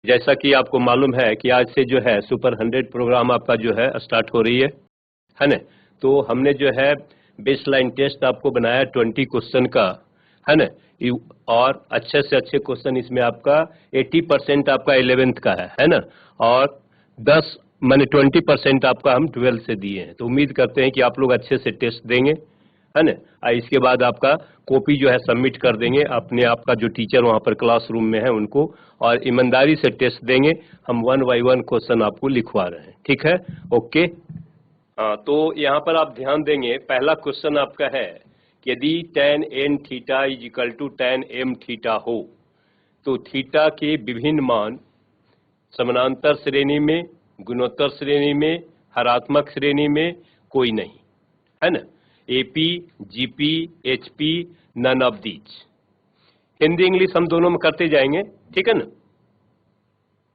जैसा कि आपको मालूम है कि आज से जो है सुपर 100 प्रोग्राम आपका जो है स्टार्ट हो रही है ना। तो हमने जो है बेसलाइन टेस्ट आपको बनाया 20 क्वेश्चन का, है ना। और अच्छे से अच्छे क्वेश्चन इसमें आपका 80% आपका 11th का है ना। और 10 माने 20% आपका हम 12th से दिए हैं। तो उम्मीद करते हैं कि आप लोग अच्छे से टेस्ट देंगे, है ना। इसके बाद आपका कॉपी जो है सबमिट कर देंगे अपने आपका जो टीचर वहां पर क्लासरूम में है उनको, और ईमानदारी से टेस्ट देंगे। हम 1 बाय 1 क्वेश्चन आपको लिखवा रहे हैं, ठीक है, ओके। हाँ, तो यहाँ पर आप ध्यान देंगे, पहला क्वेश्चन आपका है कि यदि tan n theta is equal to tan m theta हो तो थीटा के विभिन्न मान समानांतर श्रेणी में, गुणोत्तर श्रेणी में, हरात्मक श्रेणी में कोई नहीं, है ना। AP, GP, HP, none of these. Hindi English हम दोनों में करते जाएंगे, ठीक है ना।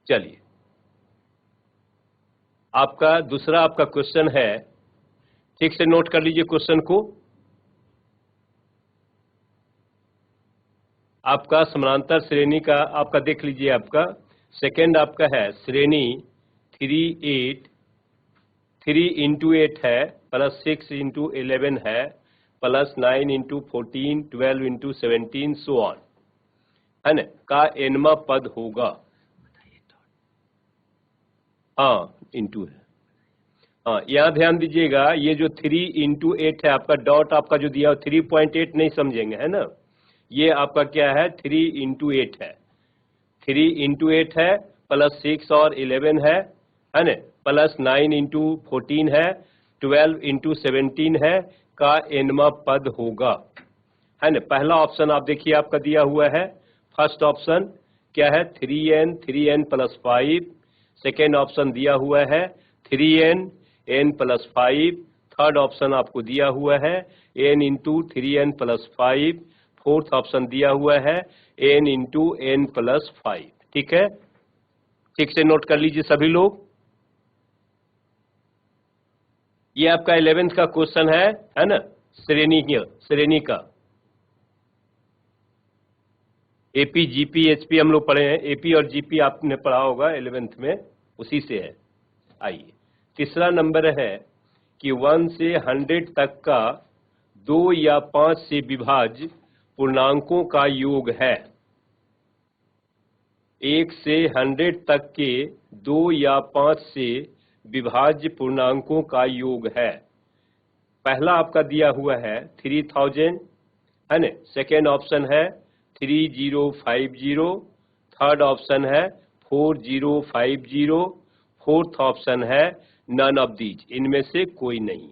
चलिए, आपका दूसरा आपका क्वेश्चन है, ठीक से नोट कर लीजिए क्वेश्चन को। आपका समानांतर श्रेणी का आपका देख लीजिए, आपका सेकंड आपका है श्रेणी 3 इंटू 8 है, प्लस 6 इंटू 11 है, plus 9 into 14, 12 into 17 so on, है ना, का एनवा पद होगा। हाँ, इंटू है। हाँ, यहाँ ध्यान दीजिएगा, ये जो 3 इंटू 8 है आपका, डॉट आपका जो दिया 3.8 नहीं समझेंगे, है ना। ये आपका क्या है, 3 इंटू 8 है। 3 इंटू 8 है, प्लस 6 और 11 है ना, प्लस 9 इंटू 14 है, 12 इंटू 17 है, का एनवा पद होगा, है ना। पहला ऑप्शन आप देखिए आपका दिया हुआ है, फर्स्ट ऑप्शन क्या है, 3n प्लस 5। सेकेंड ऑप्शन दिया हुआ है 3n प्लस 5। थर्ड ऑप्शन आपको दिया हुआ है n into 3n plus 5। Fourth option दिया हुआ है n इंटू n प्लस 5, ठीक है। ठीक से नोट कर लीजिए सभी लोग। ये आपका 11th का क्वेश्चन है ना, श्रेणी का। एपी, जीपी, एचपी हम लोग पढ़े हैं। एपी और जीपी आपने पढ़ा होगा 11th में, उसी से है। आइए, तीसरा नंबर है कि 1 से 100 तक का 2 या 5 से विभाज्य पूर्णांकों का योग है। 1 से 100 तक के 2 या 5 से विभाज्य पूर्णांकों का योग है। पहला आपका दिया हुआ है 3000, है ना। सेकेंड ऑप्शन है 3050। थर्ड ऑप्शन है 4050। फोर्थ ऑप्शन है नन ऑफ दीज, इनमें से कोई नहीं,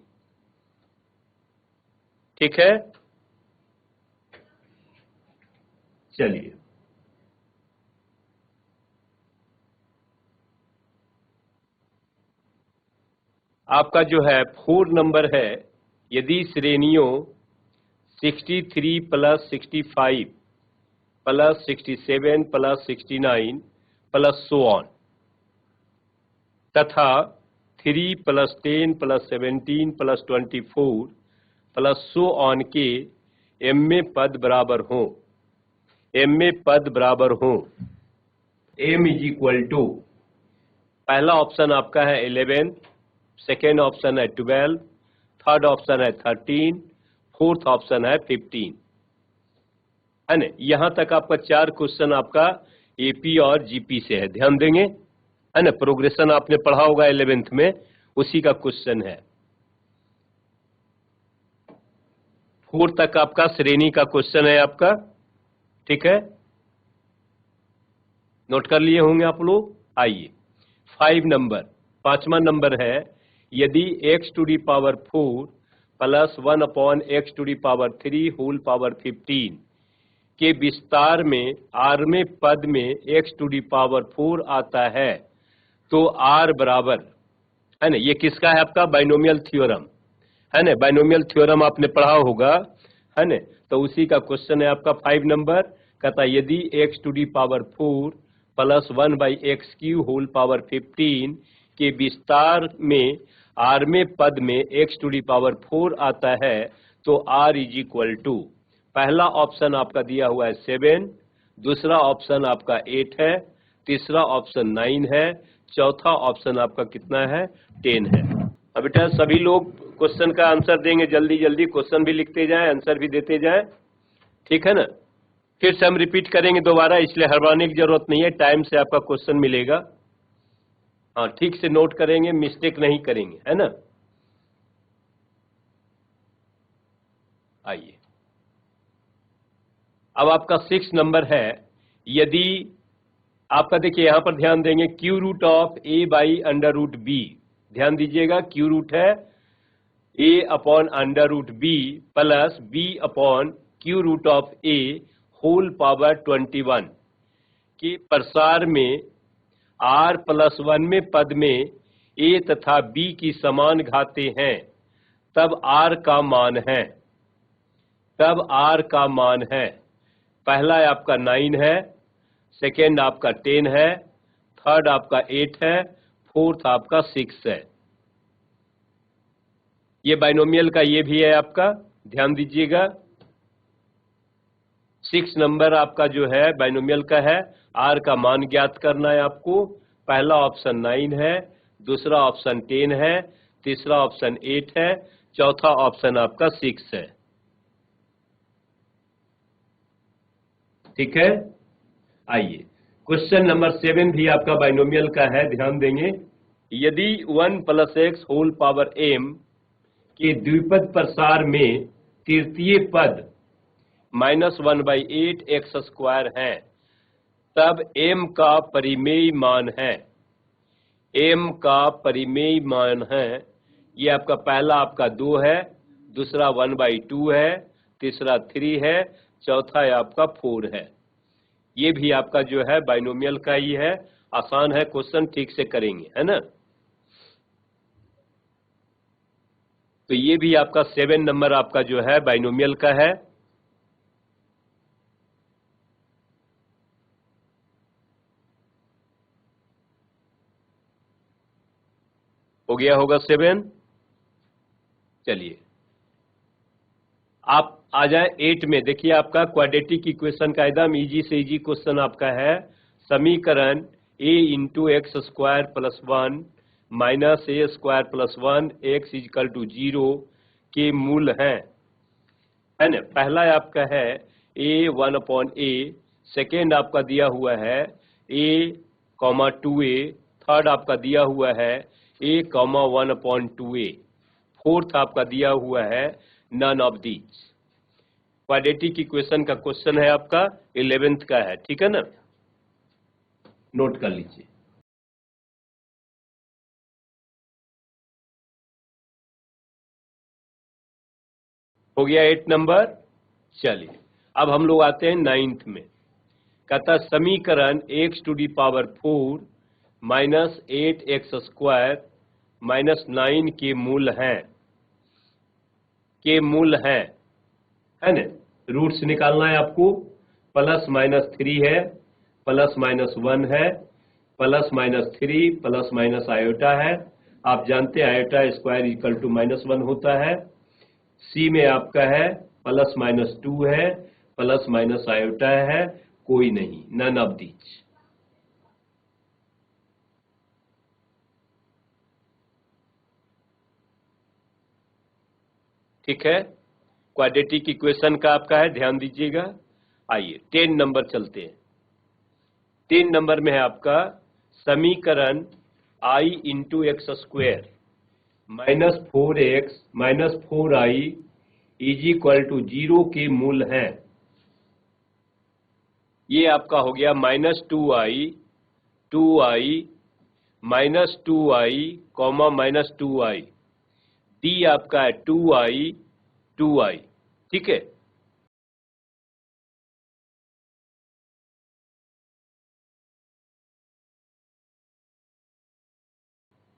ठीक है। चलिए, आपका जो है 4 नंबर है, यदि श्रेणियों 63 plus 65 plus 67 plus 69 plus so on तथा 3 plus 10 plus 17 plus 24 plus so on के m में पद बराबर हों, m में पद बराबर हों, m इज इक्वल टू, पहला ऑप्शन आपका है 11, सेकेंड ऑप्शन है 12, थर्ड ऑप्शन है 13, फोर्थ ऑप्शन है 15, है ना। यहां तक आपका 4 क्वेश्चन आपका एपी और जीपी से है, ध्यान देंगे, है ना। प्रोग्रेशन आपने पढ़ा होगा 11th में, उसी का क्वेश्चन है। 4 तक आपका श्रेणी का क्वेश्चन है आपका, ठीक है, नोट कर लिए होंगे आप लोग। आइए, 5 नंबर, 5वां नंबर है, यदि x to the power 4 plus 1 upon x to the power 3 whole power 15 के विस्तार में r में पद में x टू दी पावर 4 आता है, तो r बराबर, है ना। ये किसका है आपका, बाइनोमियल थ्योरम, है ना। बाइनोमियल थ्योरम आपने पढ़ा होगा, है ना। तो उसी का क्वेश्चन है आपका 5 नंबर, कहता यदि x to the power 4 plus 1 by x cube whole power 15 के विस्तार में r में पद में x टू दी पावर 4 आता है, तो r इज इक्वल टू, पहला ऑप्शन आपका दिया हुआ है 7, दूसरा ऑप्शन आपका 8 है, तीसरा ऑप्शन 9 है, चौथा ऑप्शन आपका कितना है 10 है। अब बेटा सभी लोग क्वेश्चन का आंसर देंगे, जल्दी जल्दी क्वेश्चन भी लिखते जाएं, आंसर भी देते जाएं, ठीक है ना। फिर से हम रिपीट करेंगे दोबारा, इसलिए हड़बड़ाने की जरूरत नहीं है, टाइम से आपका क्वेश्चन मिलेगा। हाँ, ठीक से नोट करेंगे, मिस्टेक नहीं करेंगे, है ना। आइए, अब आपका 6 नंबर है, यदि आपका देखिए यहां पर ध्यान देंगे, cube root of A by under root B, ध्यान दीजिएगा, क्यू रूट है A upon under root B plus B upon cube root of A whole power 21 के प्रसार में r+1 में पद में a तथा b की समान घातें हैं, तब r का मान है, तब r का मान है। पहला आपका 9 है, सेकेंड आपका 10 है, थर्ड आपका 8 है, फोर्थ आपका 6 है। ये बाइनोमियल का ये भी है आपका, ध्यान दीजिएगा। 6 नंबर आपका जो है बाइनोमियल का है, r का मान ज्ञात करना है आपको। पहला ऑप्शन 9 है, दूसरा ऑप्शन 10 है, तीसरा ऑप्शन 8 है, चौथा ऑप्शन आपका 6 है, ठीक है। आइए, क्वेश्चन नंबर 7 भी आपका बाइनोमियल का है, ध्यान देंगे। यदि 1 + x होल पावर m के द्विपद प्रसार में तृतीय पद -1/8 x² है, तब m का परिमेय मान है, m का परिमेय मान है। ये आपका पहला आपका 2 है, दूसरा 1/2 है, तीसरा 3 है, चौथा आपका 4 है। ये भी आपका जो है बाइनोमियल का ही है, आसान है क्वेश्चन, ठीक से करेंगे, है ना। तो ये भी आपका 7 नंबर आपका जो है बाइनोमियल का है। हो गया होगा 7। चलिए आप आ जाए 8 में। देखिए आपका क्वाड्रेटिक इक्वेशन का एकदम इजी से इजी क्वेश्चन आपका है। समीकरण a × x² + 1 - a² + 1 x = 0 के मूल हैं, है ना। पहला आपका है a 1/a, सेकेंड आपका दिया हुआ है a, 2a, थर्ड आपका दिया हुआ है a, 1/2a, फोर्थ आपका दिया हुआ है none of these. Quadratic equation का क्वेश्चन है आपका 11th का है, ठीक है ना, नोट कर लीजिए। हो गया 8 नंबर। चलिए अब हम लोग आते हैं 9th में। कहता समीकरण x⁴ - 8x² - 9 के मूल हैं, के मूल हैं, है ना। रूट्स निकालना है आपको। +-3 है, +-1 है, +-3, प्लस आयोटा है। आप जानते हैं आयोटा स्क्वायर इक्वल टू -1 होता है। सी में आपका है +-2 है, प्लस आयोटा है, कोई नहीं, नन ऑफ दीज। ठीक है, क्वाड्रेटिक इक्वेशन का आपका है, ध्यान दीजिएगा। आइए 10 नंबर चलते हैं। 10 नंबर में है आपका समीकरण i × x² -4x - 4i = 0 के मूल हैं। ये आपका हो गया -2i, 2i, -2i, -2i, D आपका है 2i, 2i, ठीक है।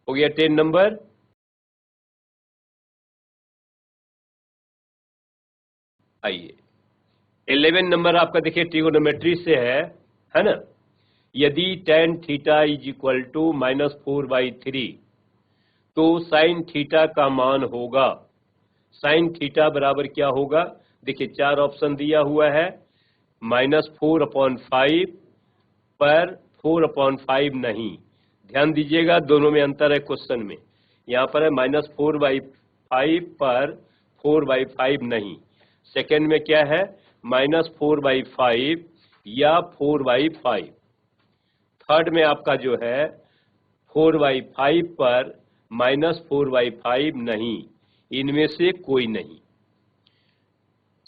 हो गया 10 नंबर। आइए 11 नंबर आपका देखिए ट्रिगोनोमेट्री से है ना। यदि tan θ = -4/3 तो sin थीटा का मान होगा, sin थीटा बराबर क्या होगा। देखिए 4 ऑप्शन दिया हुआ है, -4/5 पर 4/5 नहीं। ध्यान दीजिएगा, दोनों में अंतर है क्वेश्चन में। यहाँ पर है -4/5 पर 4/5 नहीं। सेकेंड में क्या है, -4/5 या 4/5। थर्ड में आपका जो है 4/5 पर -4/5 नहीं, इनमें से कोई नहीं।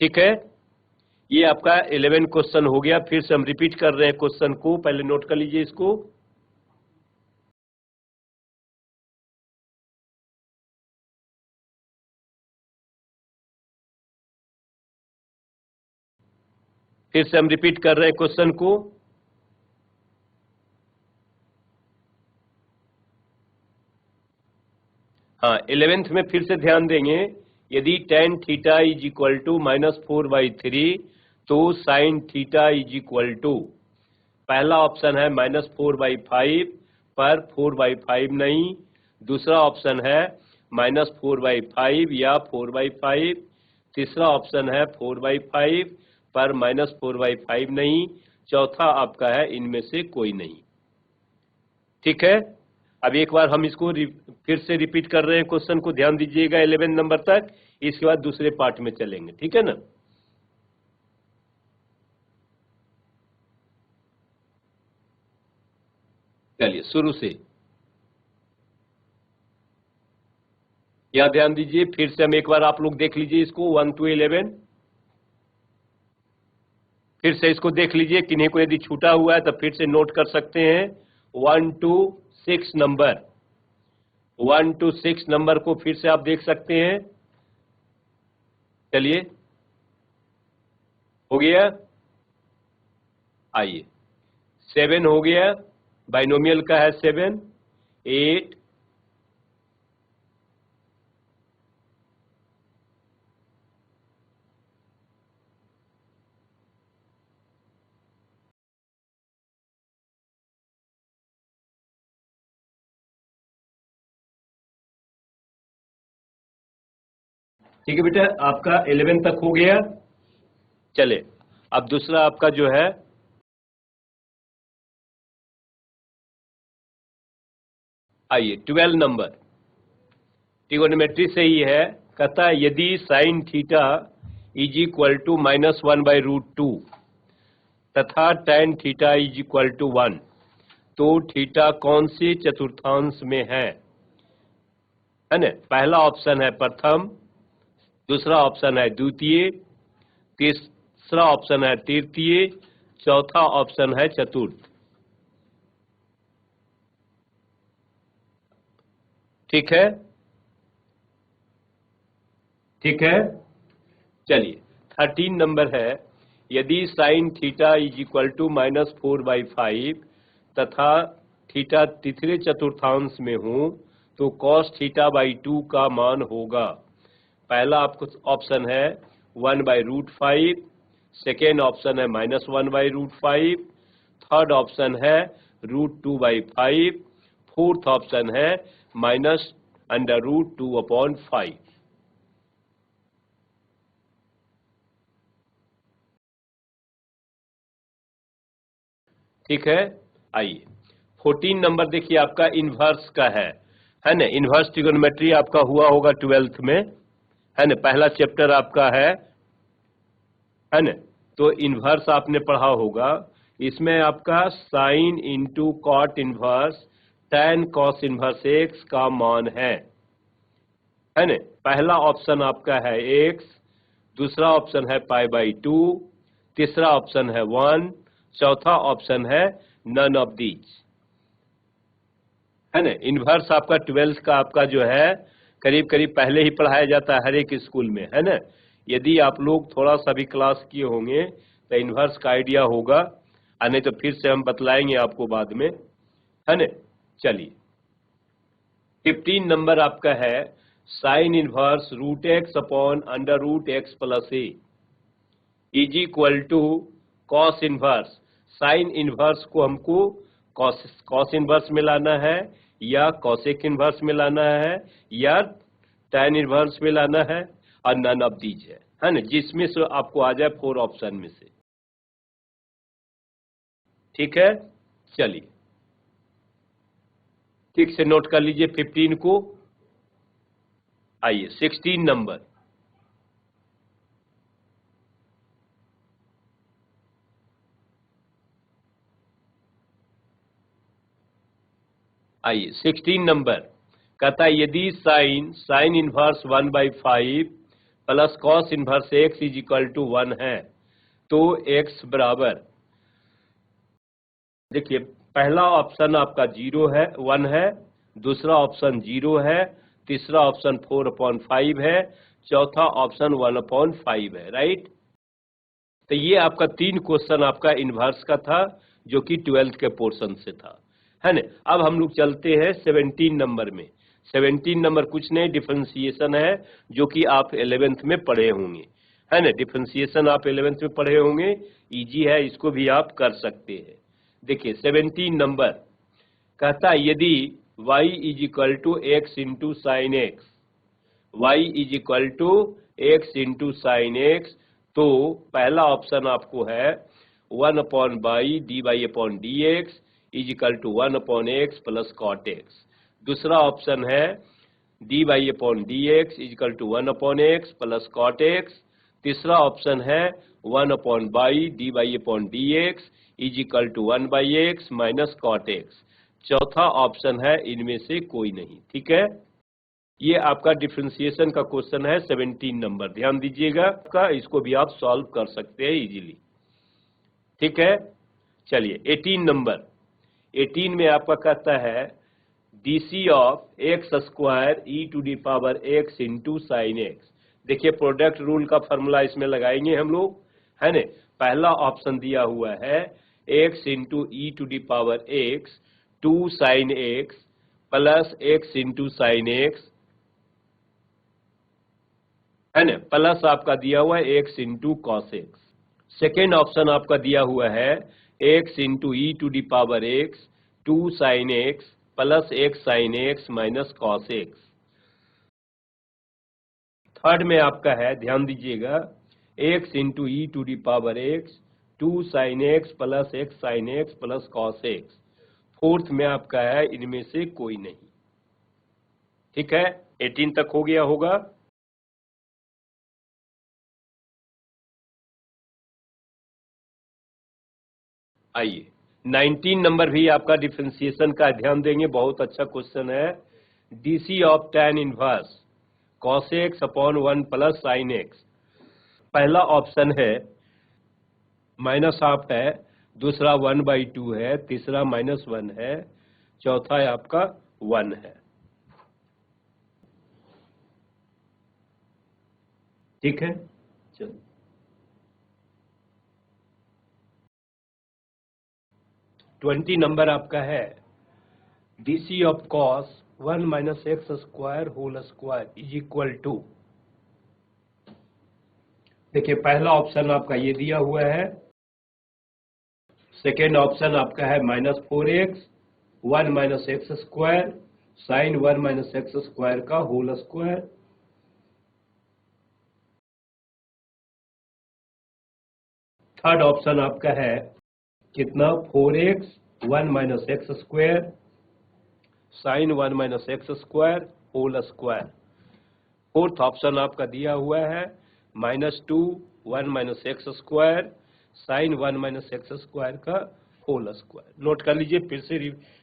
ठीक है, ये आपका 11 क्वेश्चन हो गया। फिर से हम रिपीट कर रहे हैं क्वेश्चन को, पहले नोट कर लीजिए इसको। फिर से हम रिपीट कर रहे हैं क्वेश्चन को। हाँ, 11th में फिर से ध्यान देंगे। यदि tan theta is equal to -4/3 तो sin theta is equal to, पहला ऑप्शन है -4/5 पर 4/5 नहीं। दूसरा ऑप्शन है -4/5 या 4/5। तीसरा ऑप्शन है 4/5 पर -4/5 नहीं। चौथा आपका है इनमें से कोई नहीं। ठीक है, अब एक बार हम इसको फिर से रिपीट कर रहे हैं क्वेश्चन को, ध्यान दीजिएगा 11 नंबर तक। इसके बाद दूसरे पार्ट में चलेंगे, ठीक है ना। चलिए शुरू से, यहां ध्यान दीजिए। फिर से हम एक बार आप लोग देख लीजिए इसको 1 to 11। फिर से इसको देख लीजिए, किन्हीं को यदि छूटा हुआ है तो फिर से नोट कर सकते हैं। 1 to 6 नंबर, 1 to 6 नंबर को फिर से आप देख सकते हैं। चलिए, हो गया। आइए, 7 हो गया, बाइनोमियल का है 7, 8, ठीक है बेटा, आपका 11 तक हो गया। चले, अब दूसरा आपका जो है, आइए 12 नंबर, ट्रिगोनोमेट्री से ही है। कहता है यदि sine theta is equal to -1/√2 तथा tan theta is equal to 1 तो थीटा कौन से चतुर्थांश में है ना। पहला ऑप्शन है प्रथम, दूसरा ऑप्शन है द्वितीय, तीसरा ऑप्शन है तृतीय, चौथा ऑप्शन है चतुर्थ। ठीक है, ठीक है। चलिए 13 नंबर है, यदि sine theta is equal to -4/5 तथा थीटा तीसरे चतुर्थांश में हो तो cos थीटा/2 का मान होगा। पहला आपको ऑप्शन है 1/√5, सेकेंड ऑप्शन है -1/√5, थर्ड ऑप्शन है √2/5, फोर्थ ऑप्शन है -√2/5। ठीक है, आइए 14 नंबर देखिए, आपका इन्वर्स का है ना। इन्वर्स ट्रिगोनोमेट्री आपका हुआ होगा 12th में, है ना। पहला चैप्टर आपका है ना। तो इन्वर्स आपने पढ़ा होगा। इसमें आपका sine into cot inverse tan cos inverse x का मान है ना। पहला ऑप्शन आपका है x, दूसरा ऑप्शन है π/2, तीसरा ऑप्शन है 1, चौथा ऑप्शन है नन ऑफ दीज, है ना। इन्वर्स आपका 12th का आपका जो है करीब करीब पहले ही पढ़ाया जाता है हर एक स्कूल में, है ना। यदि आप लोग थोड़ा सा भी क्लास किए होंगे तो इन्वर्स का आइडिया होगा, और नहीं तो फिर से हम बतलाएंगे आपको बाद में, है ना। चलिए 15 नंबर आपका है sine inverse √x/√x + a is equal to cos inverse. Sine inverse को हमको कॉस इनवर्स में लाना है, या कॉसेक इनवर्स में लाना है, या tan इनवर्स में लाना है, और नन ऑफ दीज है ना, जिसमें से आपको आ जाए 4 ऑप्शन में से। ठीक है, चलिए ठीक से नोट कर लीजिए 15 को। आइए 16 नंबर, आइए 16 नंबर कहता है यदि sine inverse 1/5 plus cos inverse x is equal to 1 है तो x बराबर, देखिए पहला ऑप्शन आपका 0 है, 1 है, दूसरा ऑप्शन 0 है, तीसरा ऑप्शन 4/5 है, चौथा ऑप्शन 1/5 है, राइट। तो ये आपका 3 क्वेश्चन आपका इनवर्स का था जो कि 12th के पोर्शन से था, है ना। अब हम लोग चलते हैं 17 नंबर में। 17 नंबर कुछ नहीं, डिफरेंशिएशन है जो कि आप 11th में पढ़े होंगे, है ना। डिफरेंशिएशन आप 11th में पढ़े होंगे, इजी है, इसको भी आप कर सकते हैं। देखिए 17 नंबर कहता है यदि y is equal to x into sine x, y is equal to x into sine x, तो पहला ऑप्शन आपको है 1/y dy upon d x is equal to 1/x plus cot x. दूसरा ऑप्शन है dy upon d x is equal to 1/x plus cot x. तीसरा option है 1/y dy upon d x is equal to 1/x minus cot x. चौथा option है इनमें से कोई नहीं, ठीक है। ये आपका डिफरेंशिएशन का क्वेश्चन है 17 नंबर, ध्यान दीजिएगा का, इसको भी आप सॉल्व कर सकते हैं इजीली, ठीक है। चलिए 18 नंबर, 18 में आपका कहता है DC of x square e to the power x into sine x. देखिए प्रोडक्ट रूल का फॉर्मूला इसमें लगाएंगे हम लोग, है ना। पहला ऑप्शन दिया हुआ है x into e to the power x 2 sine x plus x into sine x, है ना, प्लस आपका दिया हुआ है x into cos x. Second option आपका दिया हुआ है x into e to the power x 2 sine x plus x sine x minus cos x. Third में आपका है, ध्यान दीजिएगा, x into e to the power x 2 sine x plus x sine x plus cos x. Fourth में आपका है इनमें से कोई नहीं, ठीक है। 18 तक हो गया होगा। आइए 19 नंबर भी आपका डिफरेंशिएशन का ध्यान देंगे, बहुत अच्छा क्वेश्चन है। DC of tan inverse cos x upon 1 plus sine x. पहला ऑप्शन है माइनस हाफ है, दूसरा 1/2 है, तीसरा -1 है, चौथा है आपका 1 है, ठीक है। चलो 20 नंबर आपका है DC of cos 1 minus x square whole square is equal to, देखिए पहला ऑप्शन आपका ये दिया हुआ है, सेकेंड ऑप्शन आपका है -4x 1 minus x square sine 1 minus x square का होल स्क्वायर। थर्ड ऑप्शन आपका है कितना 4x 1 minus x square sine 1 minus x square whole square. Fourth option आपका दिया हुआ है -2 1 minus x square sine 1 minus x square का whole square. Note कर लीजिए, फिर से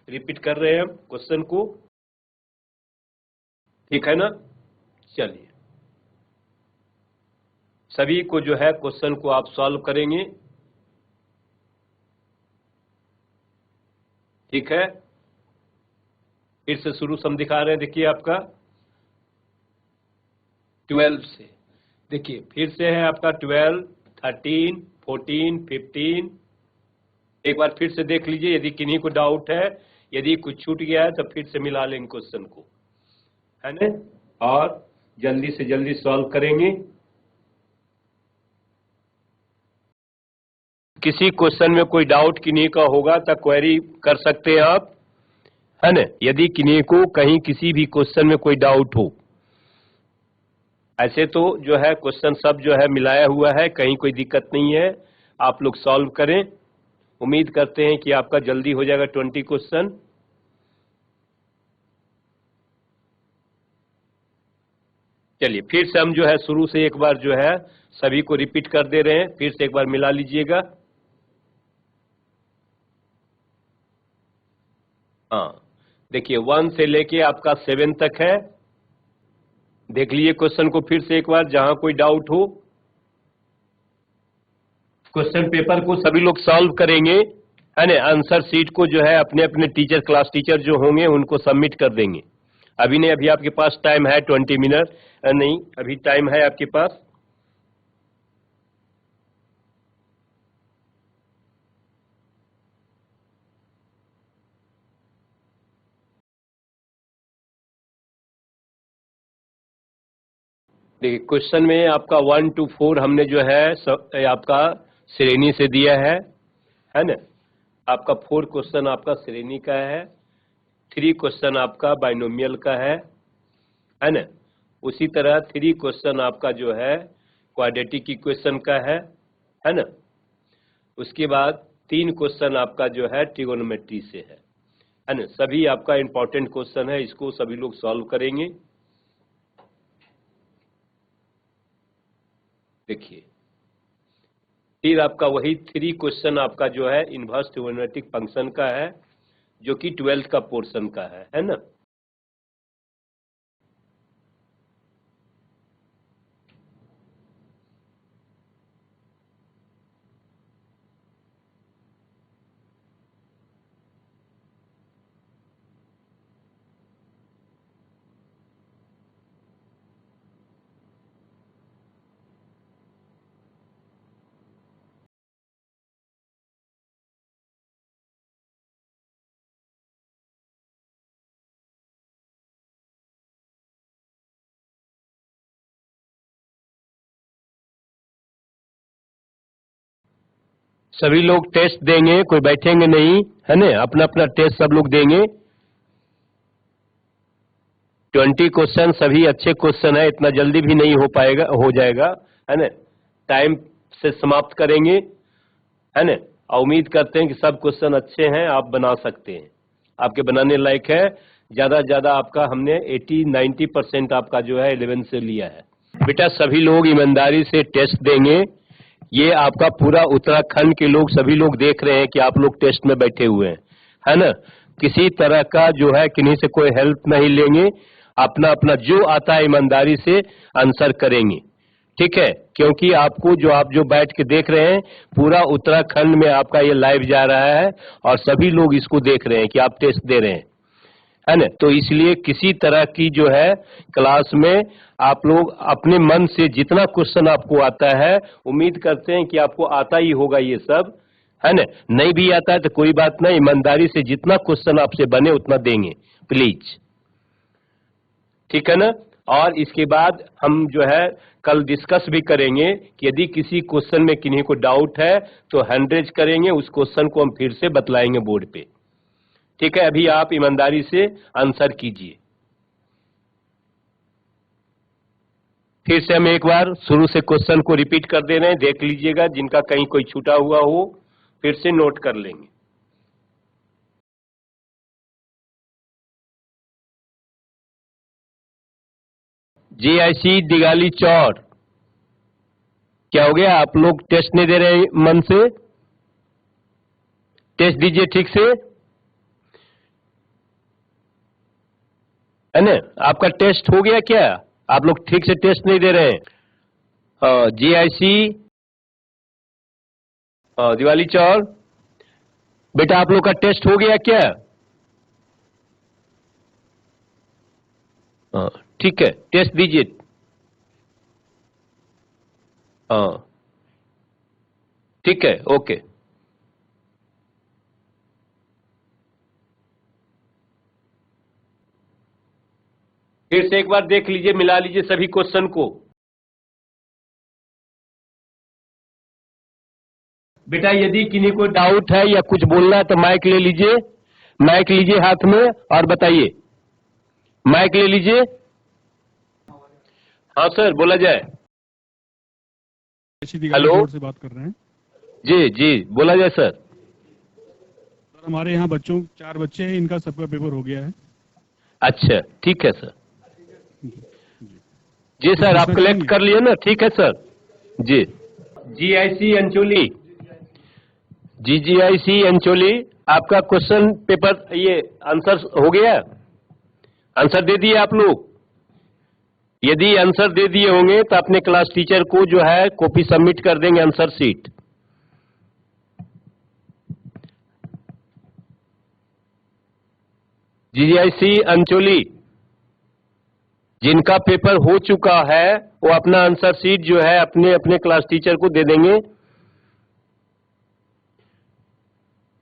रिपीट कर रहे हैं हम क्वेश्चन को, ठीक है ना। चलिए सभी को जो है क्वेश्चन को आप सॉल्व करेंगे, ठीक है। फिर से शुरू से हम दिखा रहे हैं, देखिए आपका 12 से, देखिए फिर से है आपका 12 13 14 15। एक बार फिर से देख लीजिए, यदि किन्हीं को डाउट है, यदि कुछ छूट गया है तो फिर से मिला लेंगे क्वेश्चन को, है ना, और जल्दी से जल्दी सॉल्व करेंगे। किसी क्वेश्चन में कोई डाउट किन्हीं का होगा तो क्वेरी कर सकते हैं आप, है ना। यदि किन्हीं को कहीं किसी भी क्वेश्चन में कोई डाउट हो, ऐसे तो जो है क्वेश्चन सब जो है मिलाया हुआ है, कहीं कोई दिक्कत नहीं है, आप लोग सॉल्व करें। उम्मीद करते हैं कि आपका जल्दी हो जाएगा 20 क्वेश्चन। चलिए फिर से हम जो है शुरू से एक बार जो है सभी को रिपीट कर दे रहे हैं, फिर से एक बार मिला लीजिएगा। हाँ देखिए 1 से लेके आपका 7 तक है। देख लीजिए क्वेश्चन को फिर से एक बार, जहां कोई डाउट हो। क्वेश्चन पेपर को सभी लोग सॉल्व करेंगे, है ना। आंसर शीट को जो है अपने अपने टीचर, क्लास टीचर जो होंगे उनको सबमिट कर देंगे। अभी नहीं, अभी आपके पास टाइम है 20 मिनट, नहीं अभी टाइम है आपके पास। देखिए क्वेश्चन में आपका 1 to 4 हमने जो है आपका श्रेणी से दिया है ना। आपका 4 क्वेश्चन आपका श्रेणी का है, 3 क्वेश्चन आपका बाइनोमियल का है ना। उसी तरह 3 क्वेश्चन आपका जो है क्वाड्रेटिक इक्वेशन का है ना। उसके बाद 3 क्वेश्चन आपका जो है ट्रिगोनोमेट्री से है ना। सभी आपका इंपॉर्टेंट क्वेश्चन है, इसको सभी लोग सॉल्व करेंगे। देखिए फिर आपका वही 3 क्वेश्चन आपका जो है इनवर्स ट्रिगोनोमेट्रिक फंक्शन का है, जो कि 12th का पोर्शन का है ना। सभी लोग टेस्ट देंगे, कोई बैठेंगे नहीं, है ना। अपना अपना टेस्ट सब लोग देंगे। 20 क्वेश्चन सभी अच्छे क्वेश्चन है, इतना जल्दी भी नहीं हो पाएगा, हो जाएगा, है ना। टाइम से समाप्त करेंगे, है ना। और उम्मीद करते हैं कि सब क्वेश्चन अच्छे हैं, आप बना सकते हैं, आपके बनाने लायक है। ज्यादा से ज्यादा आपका हमने 80-90% आपका जो है 11 से लिया है। बेटा सभी लोग ईमानदारी से टेस्ट देंगे। ये आपका पूरा उत्तराखंड के लोग, सभी लोग देख रहे हैं कि आप लोग टेस्ट में बैठे हुए हैं, है ना। किसी तरह का जो है किन्हीं से कोई हेल्प नहीं लेंगे, अपना अपना जो आता है ईमानदारी से आंसर करेंगे, ठीक है। क्योंकि आपको जो आप जो बैठ के देख रहे हैं, पूरा उत्तराखंड में आपका ये लाइव जा रहा है और सभी लोग इसको देख रहे हैं कि आप टेस्ट दे रहे हैं, है ना। तो इसलिए किसी तरह की जो है क्लास में आप लोग अपने मन से जितना क्वेश्चन आपको आता है, उम्मीद करते हैं कि आपको आता ही होगा ये सब, है ना। नहीं भी आता है तो कोई बात नहीं, ईमानदारी से जितना क्वेश्चन आपसे बने उतना देंगे प्लीज, ठीक है ना। और इसके बाद हम जो है कल डिस्कस भी करेंगे कि यदि किसी क्वेश्चन में किन्हीं को डाउट है तो हैंड रेज करेंगे, उस क्वेश्चन को हम फिर से बतलाएंगे बोर्ड पे, ठीक है। अभी आप ईमानदारी से आंसर कीजिए। फिर से हम एक बार शुरू से क्वेश्चन को रिपीट कर दे रहे हैं, देख लीजिएगा, जिनका कहीं कोई छूटा हुआ हो फिर से नोट कर लेंगे। जीआईसी दिगाली चौर, क्या हो गया? आप लोग टेस्ट नहीं दे रहे मन से? टेस्ट दीजिए ठीक से, है ना। आपका टेस्ट हो गया क्या? आप लोग ठीक से टेस्ट नहीं दे रहे हैं। जीआईसी दिवाली चौर, बेटा आप लोग का टेस्ट हो गया क्या? ठीक है, टेस्ट दीजिए। ठीक है, ओके। फिर से एक बार देख लीजिए, मिला लीजिए सभी क्वेश्चन को। बेटा यदि किन्हीं को डाउट है या कुछ बोलना है तो माइक ले लीजिए, माइक लीजिए हाथ में और बताइए। माइक ले लीजिए। हाँ सर, बोला जाए। हेलो से बात कर रहे हैं। जी जी, बोला जाए सर। सर हमारे यहाँ बच्चों 4 बच्चे हैं, इनका सबका पेपर हो गया है। अच्छा, ठीक है सर। जी, जी कुछ सर, आप पूछना कलेक्ट चाहेंगे? कर लिए ना? ठीक है सर। जी। जीआईसी अंचोली, जीजीआईसी अंचोली, आपका क्वेश्चन पेपर ये आंसर हो गया? आंसर दे दिए आप लोग? यदि आंसर दे दिए होंगे तो अपने क्लास टीचर को जो है कॉपी सबमिट कर देंगे, आंसर शीट। जीजीआईसी अंचोली, जिनका पेपर हो चुका है वो अपना आंसर शीट जो है अपने अपने क्लास टीचर को दे देंगे,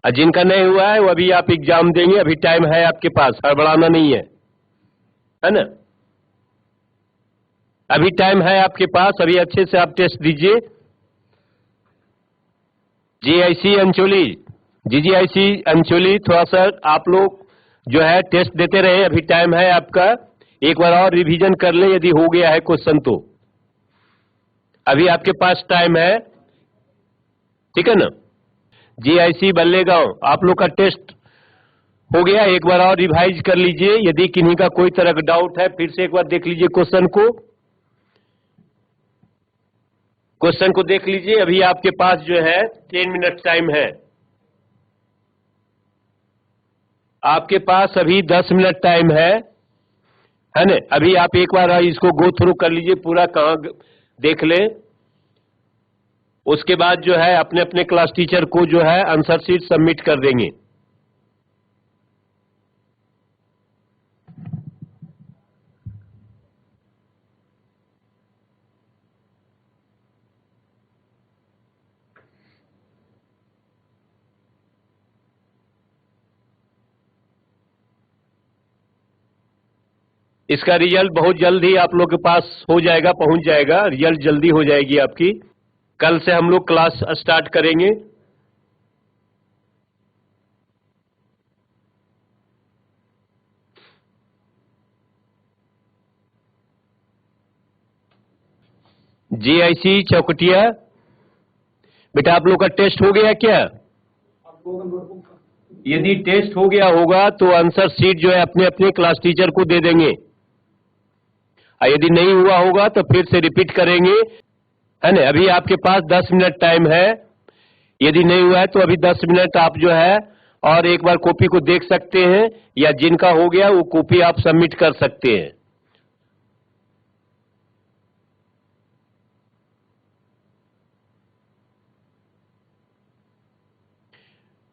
और जिनका नहीं हुआ है वो अभी आप एग्जाम देंगे, अभी टाइम है आपके पास, हड़बड़ाना नहीं है ना? अभी टाइम है आपके पास, अभी अच्छे से आप टेस्ट दीजिए। जीआईसी अंचोली, जीजीआईसी अंचोली, थोड़ा सा आप लोग जो है टेस्ट देते रहे, अभी टाइम है आपका, एक बार और रिवीजन कर ले यदि हो गया है क्वेश्चन तो, अभी आपके पास टाइम है, ठीक है ना? जीआईसी बल्लेगांव, आप लोग का टेस्ट हो गया, एक बार और रिवाइज कर लीजिए, यदि किन्हीं का कोई तरह का डाउट है फिर से एक बार देख लीजिए क्वेश्चन को, क्वेश्चन को देख लीजिए। अभी आपके पास जो है 10 मिनट टाइम आपके पास अभी 10 मिनट टाइम है ना? अभी आप एक बार इसको गो थ्रू कर लीजिए पूरा, कहाँ देख ले, उसके बाद जो है अपने अपने क्लास टीचर को जो है आंसर शीट सबमिट कर देंगे। इसका रिजल्ट बहुत जल्द ही आप लोग के पास हो जाएगा, पहुंच जाएगा, रिजल्ट जल्दी हो जाएगी आपकी। कल से हम लोग क्लास स्टार्ट करेंगे। जीआईसी चौकटिया, बेटा आप लोग का टेस्ट हो गया क्या? यदि टेस्ट हो गया होगा तो आंसर शीट जो है अपने अपने क्लास टीचर को दे देंगे, और यदि नहीं हुआ होगा तो फिर से रिपीट करेंगे, है ना? अभी आपके पास 10 मिनट टाइम है, यदि नहीं हुआ है तो अभी 10 मिनट आप जो है और एक बार कॉपी को देख सकते हैं, या जिनका हो गया वो कॉपी आप सबमिट कर सकते हैं।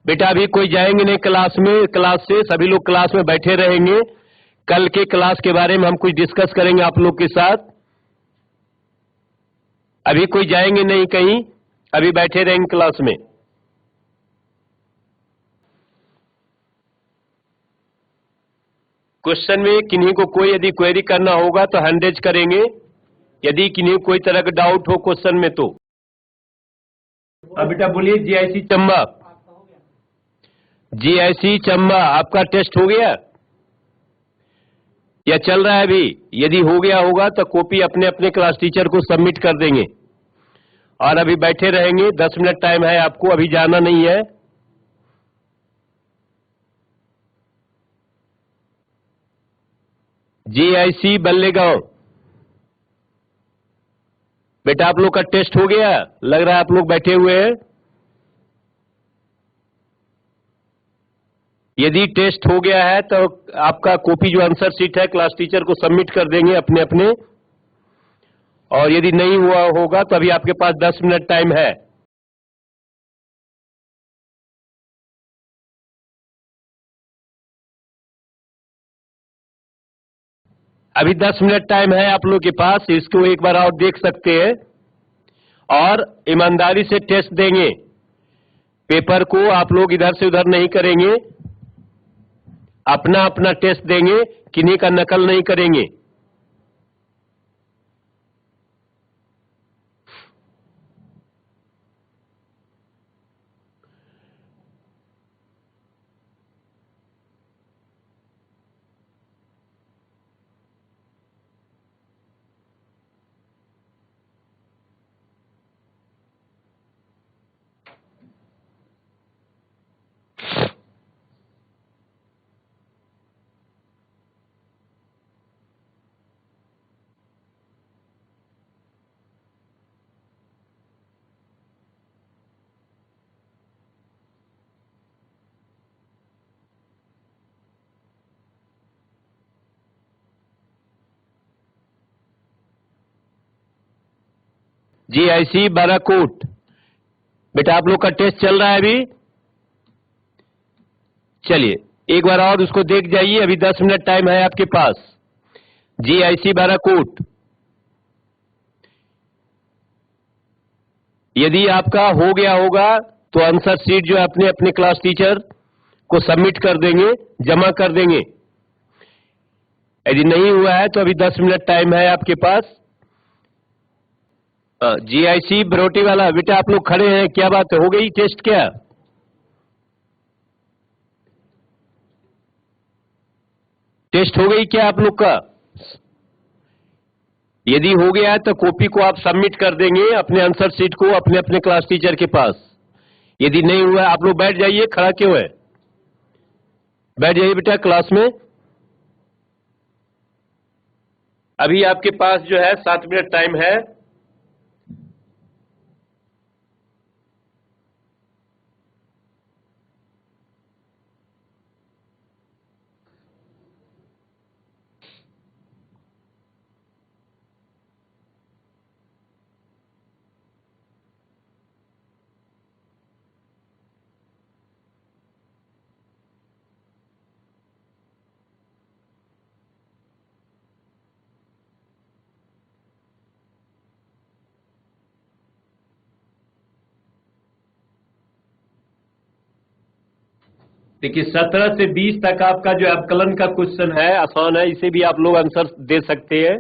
बेटा अभी कोई जाएंगे नहीं क्लास में, क्लास से सभी लोग क्लास में बैठे रहेंगे, कल के क्लास के बारे में हम कुछ डिस्कस करेंगे आप लोग के साथ। अभी कोई जाएंगे नहीं कहीं, अभी बैठे रहेंगे क्लास में। क्वेश्चन में किन्हीं को कोई यदि क्वेरी करना होगा तो हैंड रेज करेंगे, यदि किन्हीं को कोई तरह का डाउट हो क्वेश्चन में तो। अब बेटा बोलिए, जीआईसी चंबा, जीआईसी चंबा आपका टेस्ट हो गया या चल रहा है अभी? यदि हो गया होगा तो कॉपी अपने अपने क्लास टीचर को सबमिट कर देंगे, और अभी बैठे रहेंगे, 10 मिनट टाइम है आपको, अभी जाना नहीं है। जीआईसी बल्लेगांव, बेटा आप लोग का टेस्ट हो गया? लग रहा है आप लोग बैठे हुए हैं। यदि टेस्ट हो गया है तो आपका कॉपी जो आंसर शीट है क्लास टीचर को सबमिट कर देंगे अपने अपने, और यदि नहीं हुआ होगा तो अभी आपके पास 10 मिनट टाइम है। अभी 10 मिनट टाइम है आप लोग के पास, इसको एक बार और देख सकते हैं, और ईमानदारी से टेस्ट देंगे, पेपर को आप लोग इधर से उधर नहीं करेंगे, अपना अपना टेस्ट देंगे, किन्हीं का नकल नहीं करेंगे। GIC बाराकोट, बेटा आप लोग का टेस्ट चल रहा है अभी। चलिए एक बार और उसको देख जाइए, अभी 10 मिनट टाइम है आपके पास। GIC बाराकोट, यदि आपका हो गया होगा तो आंसर शीट जो है अपने अपने क्लास टीचर को सबमिट कर देंगे, जमा कर देंगे। यदि नहीं हुआ है तो अभी 10 मिनट टाइम है आपके पास। GIC बरोटी वाला, बेटा आप लोग खड़े हैं, क्या बात है, हो गई टेस्ट क्या? टेस्ट हो गई क्या आप लोग का? यदि हो गया है तो कॉपी को आप सबमिट कर देंगे अपने आंसर शीट को अपने अपने क्लास टीचर के पास। यदि नहीं हुआ आप लोग बैठ जाइए, खड़ा क्यों है, बैठ जाइए बेटा क्लास में। अभी आपके पास जो है 7 मिनट टाइम है। देखिए 17 से 20 तक आपका जो अवकलन का क्वेश्चन है, आसान है, इसे भी आप लोग आंसर दे सकते हैं।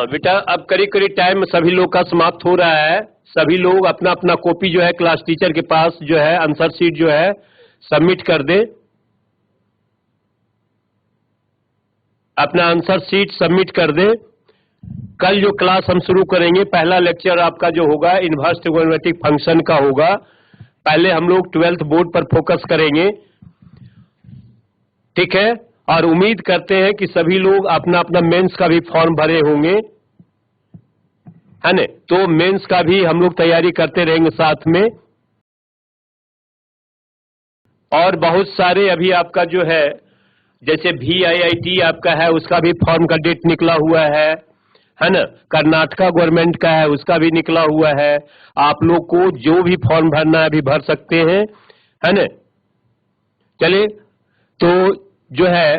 बेटा अब करीब करीब टाइम सभी लोग का समाप्त हो रहा है। सभी लोग अपना अपना कॉपी जो है क्लास टीचर के पास जो है आंसर शीट जो है सबमिट कर दे। अपना आंसर शीट सबमिट कर दे। कल जो क्लास हम शुरू करेंगे, पहला लेक्चर आपका जो होगा इनवर्स ट्रिगोनोमेट्रिक फंक्शन का होगा। पहले हम लोग 12th बोर्ड पर फोकस करेंगे, ठीक है। और उम्मीद करते हैं कि सभी लोग अपना अपना मेंस का भी फॉर्म भरे होंगे, है ना। तो मेंस का भी हम लोग तैयारी करते रहेंगे साथ में। और बहुत सारे अभी आपका जो है जैसे VIIT आपका है, उसका भी फॉर्म का डेट निकला हुआ है ना। कर्नाटका गवर्नमेंट का है, उसका भी निकला हुआ है। आप लोग को जो भी फॉर्म भरना है अभी भर सकते हैं, है ना। चलिए तो जो है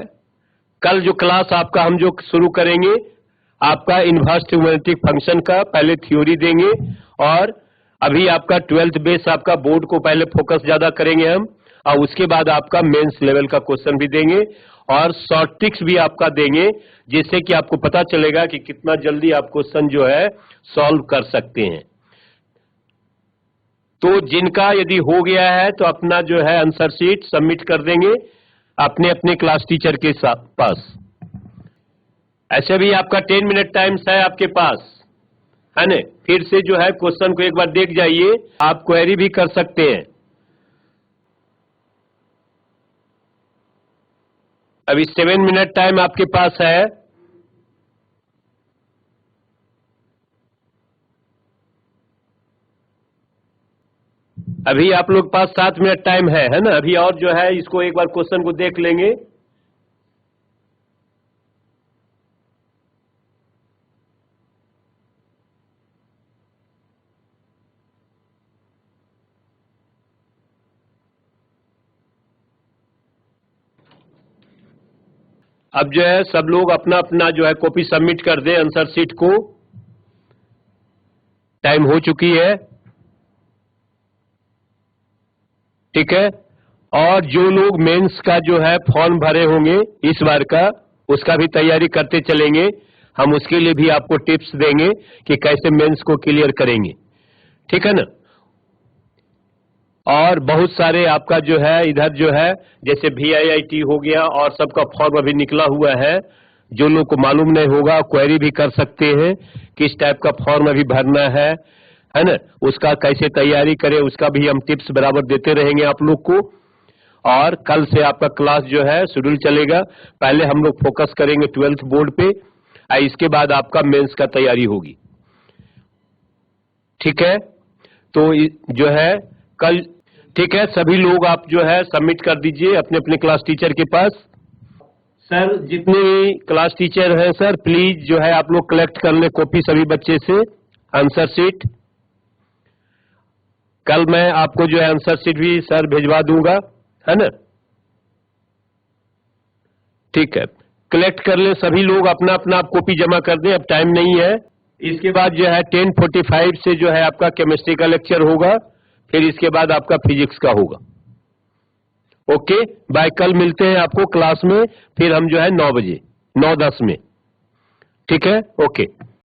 कल जो क्लास आपका हम जो शुरू करेंगे आपका इनवर्स ट्रिगोनोमेट्रिक फंक्शन का पहले थ्योरी देंगे। और अभी आपका 12th बेस आपका बोर्ड को पहले फोकस ज्यादा करेंगे हम, और उसके बाद आपका मेंस लेवल का क्वेश्चन भी देंगे और शॉर्ट ट्रिक्स भी आपका देंगे, जिससे कि आपको पता चलेगा कि कितना जल्दी आप क्वेश्चन जो है सॉल्व कर सकते हैं। तो जिनका यदि हो गया है तो अपना जो है आंसर शीट सबमिट कर देंगे अपने अपने क्लास टीचर के पास। ऐसे भी आपका 10 मिनट टाइम है आपके पास, है ना। फिर से जो है क्वेश्चन को एक बार देख जाइए, आप क्वेरी भी कर सकते हैं। अभी 7 मिनट टाइम आपके पास है। अभी आप लोग पास 7 मिनट टाइम है ना। अभी और जो है इसको एक बार क्वेश्चन को देख लेंगे। अब जो है सब लोग अपना अपना जो है कॉपी सबमिट कर दें आंसर शीट को, टाइम हो चुकी है, ठीक है। और जो लोग मेंस का जो है फॉर्म भरे होंगे इस बार का, उसका भी तैयारी करते चलेंगे। हम उसके लिए भी आपको टिप्स देंगे कि कैसे मेंस को क्लियर करेंगे, ठीक है ना। और बहुत सारे आपका जो है इधर जो है जैसे VIIT हो गया और सबका फॉर्म अभी निकला हुआ है। जो लोग को मालूम नहीं होगा क्वेरी भी कर सकते हैं, किस टाइप का फॉर्म अभी भरना है ना, उसका कैसे तैयारी करें, उसका भी हम टिप्स बराबर देते रहेंगे आप लोग को। और कल से आपका क्लास जो है शेड्यूल चलेगा। पहले हम लोग फोकस करेंगे 12th बोर्ड पे, इसके बाद आपका मेंस का तैयारी होगी, ठीक है। तो जो है कल, ठीक है, सभी लोग आप जो है सबमिट कर दीजिए अपने अपने क्लास टीचर के पास। सर जितने क्लास टीचर हैं सर प्लीज जो है आप लोग कलेक्ट कर ले कॉपी सभी बच्चे से, आंसर शीट। कल मैं आपको जो है आंसर शीट भी सर भिजवा दूंगा, है ना। ठीक है, कलेक्ट कर ले सभी लोग, अपना अपना आप कॉपी जमा कर दें, अब टाइम नहीं है। इसके बाद जो है 10:45 से जो है आपका केमिस्ट्री का लेक्चर होगा, फिर इसके बाद आपका फिजिक्स का होगा। ओके बाय, कल मिलते हैं आपको क्लास में, फिर हम जो है 9 बजे 9:10 में। ठीक है, ओके।